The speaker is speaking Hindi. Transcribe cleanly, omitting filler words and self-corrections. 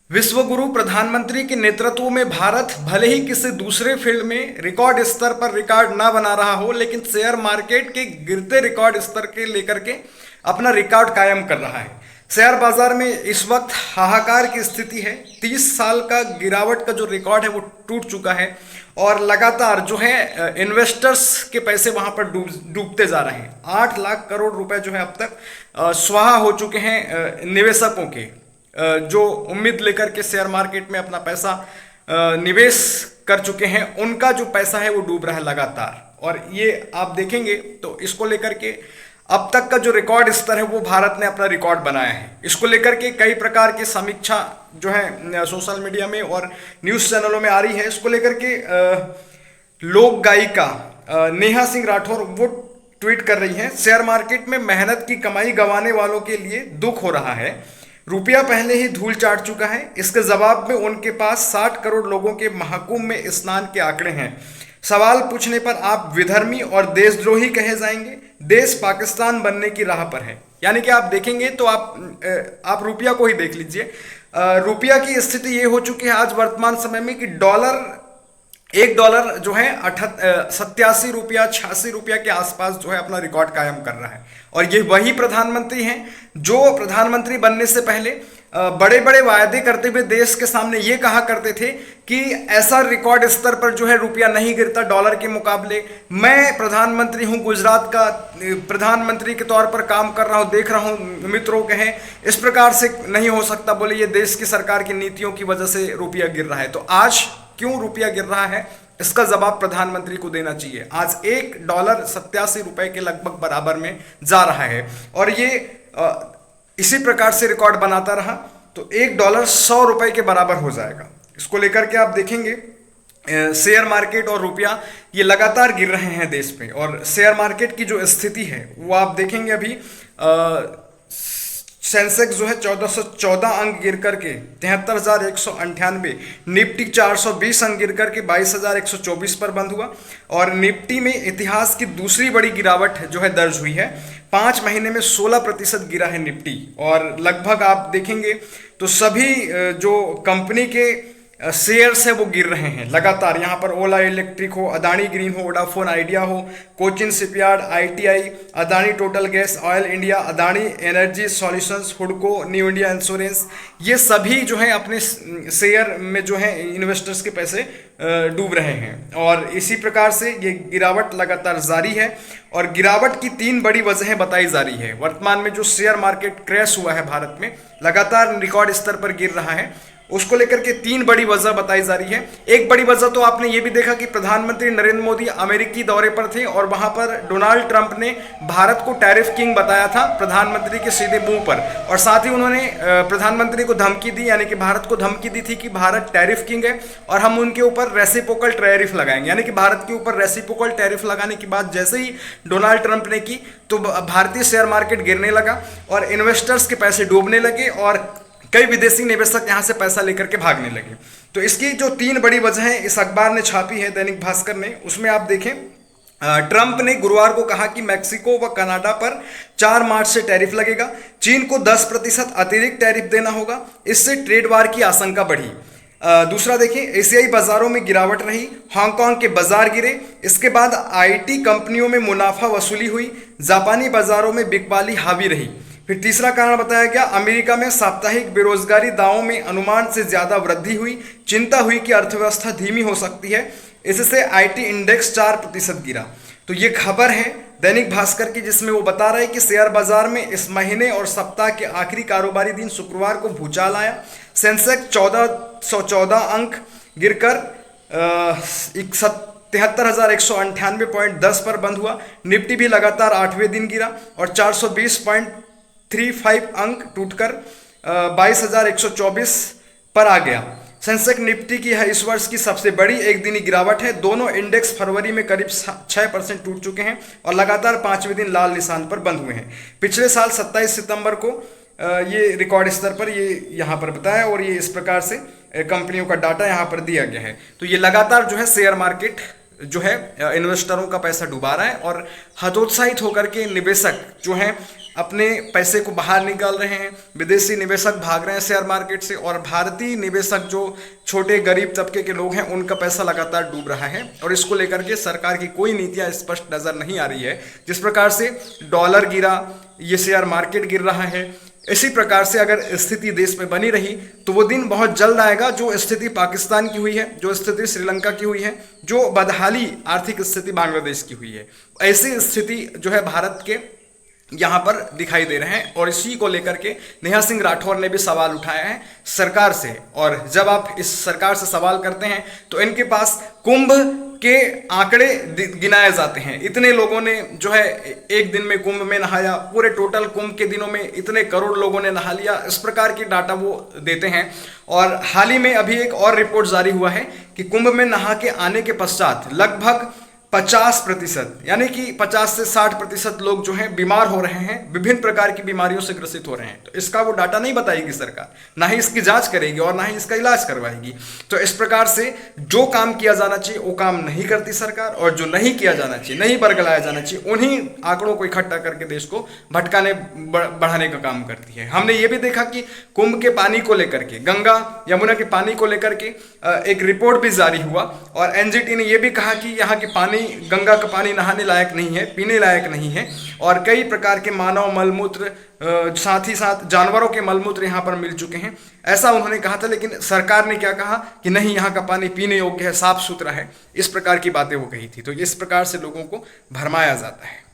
विश्वगुरु प्रधानमंत्री के नेतृत्व में भारत भले ही किसी दूसरे फील्ड में रिकॉर्ड स्तर पर रिकॉर्ड ना बना रहा हो, लेकिन शेयर मार्केट के गिरते रिकॉर्ड स्तर के लेकर के अपना रिकॉर्ड कायम कर रहा है। शेयर बाजार में इस वक्त हाहाकार की स्थिति है। 30 साल का गिरावट का जो रिकॉर्ड है वो टूट चुका है और लगातार जो है इन्वेस्टर्स के पैसे वहां पर डूबते जा रहे हैं। 8 लाख करोड़ रुपए जो है अब तक स्वाहा हो चुके हैं निवेशकों के, जो उम्मीद लेकर के शेयर मार्केट में अपना पैसा निवेश कर चुके हैं, उनका जो पैसा है वो डूब रहा है लगातार। और ये आप देखेंगे तो इसको लेकर के अब तक का जो रिकॉर्ड स्तर है वो भारत ने अपना रिकॉर्ड बनाया है। इसको लेकर के कई प्रकार की समीक्षा जो है सोशल मीडिया में और न्यूज़ चैनलों में आ रही है। इसको लेकर के लोक गायिका नेहा सिंह राठौर वो ट्वीट कर रही हैं, शेयर मार्केट में मेहनत की कमाई गंवाने वालों के लिए दुख हो रहा है। रुपया पहले ही धूल चाट चुका है। इसके जवाब में उनके पास 60 करोड़ लोगों के महाकुंभ में स्नान के आंकड़े हैं। सवाल पूछने पर आप विधर्मी और देशद्रोही कहे जाएंगे। देश पाकिस्तान बनने की राह पर है। यानी कि आप देखेंगे तो आप रुपया को ही देख लीजिए। रुपया की स्थिति ये हो चुकी है आज वर्तमान समय में कि $1 जो है 87 रुपया 86 रुपया के आसपास जो है अपना रिकॉर्ड कायम कर रहा है। और ये वही प्रधानमंत्री हैं जो प्रधानमंत्री बनने से पहले बड़े बड़े वायदे करते हुए देश के सामने ये कहा करते थे कि ऐसा रिकॉर्ड स्तर पर जो है रुपया नहीं गिरता डॉलर के मुकाबले। मैं प्रधानमंत्री हूँ, गुजरात का प्रधानमंत्री के तौर पर काम कर रहा हूँ, देख रहा हूँ मित्रों कहें इस प्रकार से नहीं हो सकता, बोले ये देश की सरकार की नीतियों की वजह से रुपया गिर रहा है। तो आज क्यों रुपया गिर रहा है इसका जवाब प्रधानमंत्री को देना चाहिए। आज $1 87 रुपए के लगभग बराबर में जा रहा है और ये इसी प्रकार से रिकॉर्ड बनाता रहा तो $1 100 रुपए के बराबर हो जाएगा। इसको लेकर के आप देखेंगे शेयर मार्केट और रुपया ये लगातार गिर रहे हैं देश पे। और शेयर मार्केट की जो स्थिति है वो आप देखेंगे अभी सेंसेक्स जो है 1414 अंक गिर करके 73,198, निफ्टी 420 अंक गिर करके 22,124 पर बंद हुआ। और निफ्टी में इतिहास की दूसरी बड़ी गिरावट जो है दर्ज हुई है। 5 महीने में 16% गिरा है निफ्टी। और लगभग आप देखेंगे तो सभी जो कंपनी के शेयर्स है वो गिर रहे हैं लगातार। यहाँ पर ओला इलेक्ट्रिक हो, अदानी ग्रीन हो, वोडाफोन आइडिया हो, Cochin Shipyard, ITI, Adani Total Gas, Oil India, Adani Energy Solutions, हुडको, न्यू इंडिया इंश्योरेंस, ये सभी जो है अपने शेयर में जो है इन्वेस्टर्स के पैसे डूब रहे हैं। और इसी प्रकार से ये गिरावट लगातार जारी है और गिरावट की 3 बड़ी वजहें बताई जा रही है। वर्तमान में जो शेयर मार्केट क्रैश हुआ है भारत में लगातार रिकॉर्ड स्तर पर गिर रहा है, उसको लेकर के 3 बड़ी वजह बताई जा रही है। एक बड़ी वजह तो आपने ये भी देखा कि प्रधानमंत्री नरेंद्र मोदी अमेरिकी दौरे पर थे और वहां पर डोनाल्ड ट्रंप ने भारत को टैरिफ किंग बताया था प्रधानमंत्री के सीधे मुंह पर। और साथ ही उन्होंने प्रधानमंत्री को धमकी दी, यानी कि भारत को धमकी दी थी कि भारत टैरिफ किंग है और हम उनके ऊपर रेसिप्रोकल टैरिफ लगाएंगे। यानी कि भारत के ऊपर रेसिप्रोकल टैरिफ लगाने की बात जैसे ही डोनाल्ड ट्रंप ने की तो भारतीय शेयर मार्केट गिरने लगा और इन्वेस्टर्स के पैसे डूबने लगे और कई विदेशी निवेशक यहां से पैसा लेकर के भागने लगे। तो इसकी जो 3 बड़ी वजहें इस अखबार ने छापी है दैनिक भास्कर ने, उसमें आप देखें ट्रंप ने गुरुवार को कहा कि मैक्सिको व कनाडा पर 4 मार्च से टैरिफ लगेगा। चीन को 10% अतिरिक्त टैरिफ देना होगा, इससे ट्रेड वार की आशंका बढ़ी। दूसरा देखिए एशियाई बाजारों में गिरावट रही, हांगकांग के बाजार गिरे। इसके बाद आईटी कंपनियों में मुनाफा वसूली हुई, जापानी बाजारों में बिकवाली हावी रही। फिर तीसरा कारण बताया गया अमेरिका में साप्ताहिक बेरोजगारी दावों में अनुमान से ज्यादा वृद्धि हुई, चिंता हुई कि अर्थव्यवस्था धीमी हो सकती है, इससे आईटी इंडेक्स 4% गिरा। तो ये खबर है दैनिक भास्कर की जिसमें वो बता रहे हैं कि शेयर बाजार में इस महीने और सप्ताह के आखिरी कारोबारी दिन शुक्रवार को भूचाल आया। सेंसेक्स 1414 अंक गिरकर 73,198.10 पर बंद हुआ। निफ्टी भी लगातार 8वें दिन गिरा और 420.35 अंक टूटकर 22,124 पर आ गया। सेंसेक्स निफ्टी की है इस वर्ष की सबसे बड़ी एक दिनी गिरावट है। दोनों इंडेक्स फरवरी में करीब 6% टूट चुके हैं और लगातार 5वें दिन लाल निशान पर बंद हुए हैं। पिछले साल 27 सितंबर को ये रिकॉर्ड स्तर पर ये यहाँ पर बताया और ये इस प्रकार से कंपनियों का डाटा यहाँ पर दिया गया है। तो ये लगातार जो है शेयर मार्केट जो है इन्वेस्टरों का पैसा डुबा रहा है और हतोत्साहित होकर के निवेशक जो हैं अपने पैसे को बाहर निकाल रहे हैं, विदेशी निवेशक भाग रहे हैं शेयर मार्केट से, और भारतीय निवेशक जो छोटे गरीब तबके के लोग हैं उनका पैसा लगातार डूब रहा है। और इसको लेकर के सरकार की कोई नीतियां स्पष्ट नजर नहीं आ रही है। जिस प्रकार से डॉलर गिरा, ये शेयर मार्केट गिर रहा है, इसी प्रकार से अगर स्थिति देश में बनी रही तो वो दिन बहुत जल्द आएगा जो स्थिति पाकिस्तान की हुई है, जो स्थिति श्रीलंका की हुई है, जो बदहाली आर्थिक स्थिति बांग्लादेश की हुई है, ऐसी स्थिति जो है भारत के यहाँ पर दिखाई दे रहे हैं। और इसी को लेकर के नेहा सिंह राठौर ने भी सवाल उठाया है सरकार से। और जब आप इस सरकार से सवाल करते हैं तो इनके पास कुंभ के आंकड़े गिनाए जाते हैं, इतने लोगों ने जो है एक दिन में कुंभ में नहाया, पूरे टोटल कुंभ के दिनों में इतने करोड़ लोगों ने नहा लिया, इस प्रकार की डाटा वो देते हैं। और हाल ही में अभी एक और रिपोर्ट जारी हुआ है कि कुंभ में नहा के आने के पश्चात लगभग 50% यानी कि 50 से 60% लोग जो हैं बीमार हो रहे हैं, विभिन्न प्रकार की बीमारियों से ग्रसित हो रहे हैं। तो इसका वो डाटा नहीं बताएगी सरकार, ना ही इसकी जांच करेगी और ना ही इसका इलाज करवाएगी। तो इस प्रकार से जो काम किया जाना चाहिए वो काम नहीं करती सरकार, और जो नहीं किया जाना चाहिए, नहीं बरगलाया जाना चाहिए, उन्हीं आंकड़ों को इकट्ठा करके देश को भटकाने बढ़ाने का काम करती है। हमने ये भी देखा कि कुंभ के पानी को लेकर के, गंगा यमुना के पानी को लेकर के एक रिपोर्ट भी जारी हुआ, और एनजीटी ने यह भी कहा कि यहाँ के पानी, गंगा का पानी नहाने लायक नहीं है, पीने लायक नहीं है, और कई प्रकार के मानव मलमूत्र, साथ ही साथ जानवरों के मलमूत्र यहाँ पर मिल चुके हैं, ऐसा उन्होंने कहा था। लेकिन सरकार ने क्या कहा कि नहीं, यहाँ का पानी पीने योग्य है, साफ सुथरा है, इस प्रकार की बातें वो कही थी। तो इस प्रकार से लोगों को भरमाया जाता है।